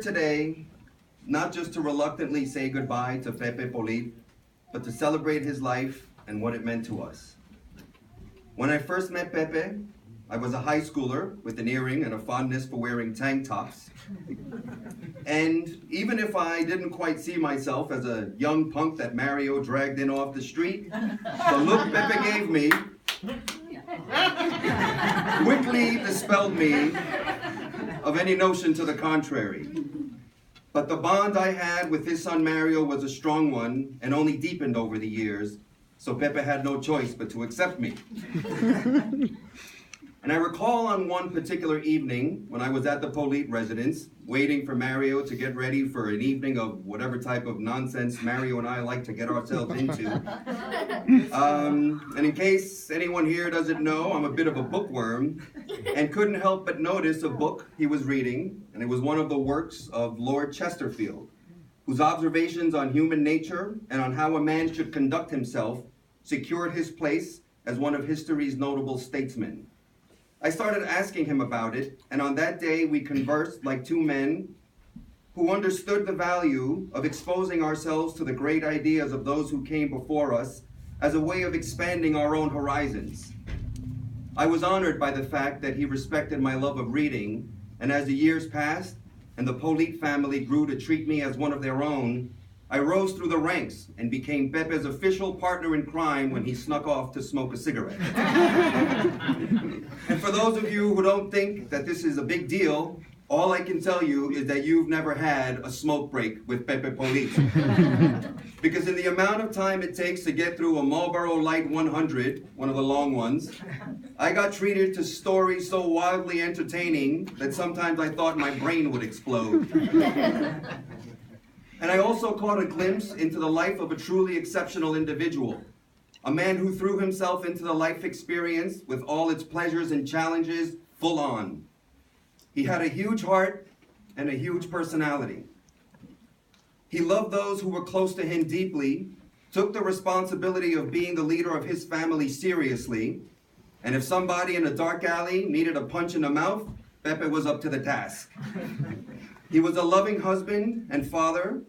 Today, not just to reluctantly say goodbye to Pepe Polit, but to celebrate his life and what it meant to us. When I first met Pepe, I was a high schooler with an earring and a fondness for wearing tank tops. And even if I didn't quite see myself as a young punk that Mario dragged in off the street, the look Pepe gave me quickly dispelled me of any notion to the contrary. But the bond I had with his son Mario was a strong one and only deepened over the years, so Pepe had no choice but to accept me. And I recall on one particular evening when I was at the Polit residence, waiting for Mario to get ready for an evening of whatever type of nonsense Mario and I like to get ourselves into. And in case anyone here doesn't know, I'm a bit of a bookworm and couldn't help but notice a book he was reading, and it was one of the works of Lord Chesterfield, whose observations on human nature and on how a man should conduct himself secured his place as one of history's notable statesmen. I started asking him about it, and on that day we conversed like two men who understood the value of exposing ourselves to the great ideas of those who came before us as a way of expanding our own horizons. I was honored by the fact that he respected my love of reading, and as the years passed and the Polit family grew to treat me as one of their own, I rose through the ranks and became Pepe's official partner in crime when he snuck off to smoke a cigarette. And for those of you who don't think that this is a big deal, all I can tell you is that you've never had a smoke break with Pepe Polit. Because in the amount of time it takes to get through a Marlboro Light 100, one of the long ones, I got treated to stories so wildly entertaining that sometimes I thought my brain would explode. And I also caught a glimpse into the life of a truly exceptional individual, a man who threw himself into the life experience with all its pleasures and challenges full on. He had a huge heart and a huge personality. He loved those who were close to him deeply, took the responsibility of being the leader of his family seriously, and if somebody in a dark alley needed a punch in the mouth, Pepe was up to the task. He was a loving husband and father,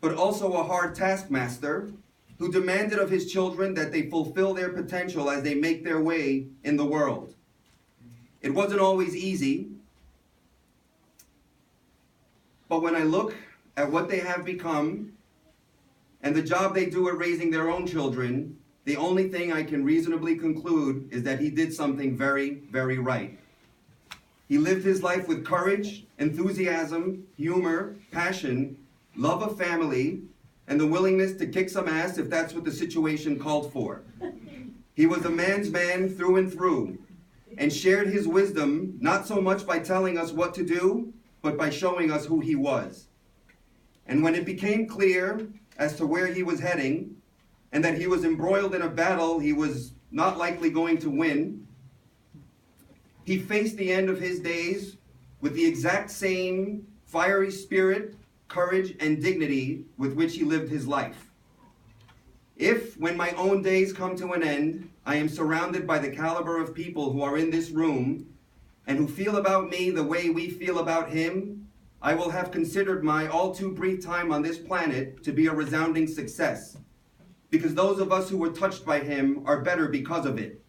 but also a hard taskmaster who demanded of his children that they fulfill their potential as they make their way in the world. It wasn't always easy, but when I look at what they have become and the job they do at raising their own children, the only thing I can reasonably conclude is that he did something very, very right. He lived his life with courage, enthusiasm, humor, passion, love of family, and the willingness to kick some ass if that's what the situation called for. He was a man's man through and through, and shared his wisdom not so much by telling us what to do, but by showing us who he was. And when it became clear as to where he was heading, and that he was embroiled in a battle he was not likely going to win, he faced the end of his days with the exact same fiery spirit, courage, and dignity with which he lived his life. If, when my own days come to an end, I am surrounded by the caliber of people who are in this room and who feel about me the way we feel about him, I will have considered my all too brief time on this planet to be a resounding success. Because those of us who were touched by him are better because of it.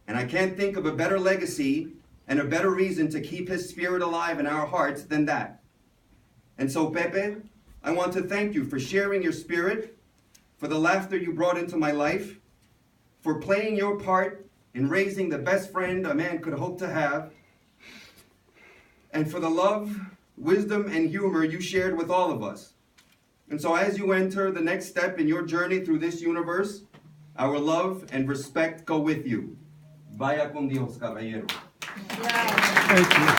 And I can't think of a better legacy and a better reason to keep his spirit alive in our hearts than that. And so, Pepe, I want to thank you for sharing your spirit, for the laughter you brought into my life, for playing your part in raising the best friend a man could hope to have, and for the love, wisdom, and humor you shared with all of us. And so as you enter the next step in your journey through this universe, our love and respect go with you. Vaya con Dios, caballero. Thank you.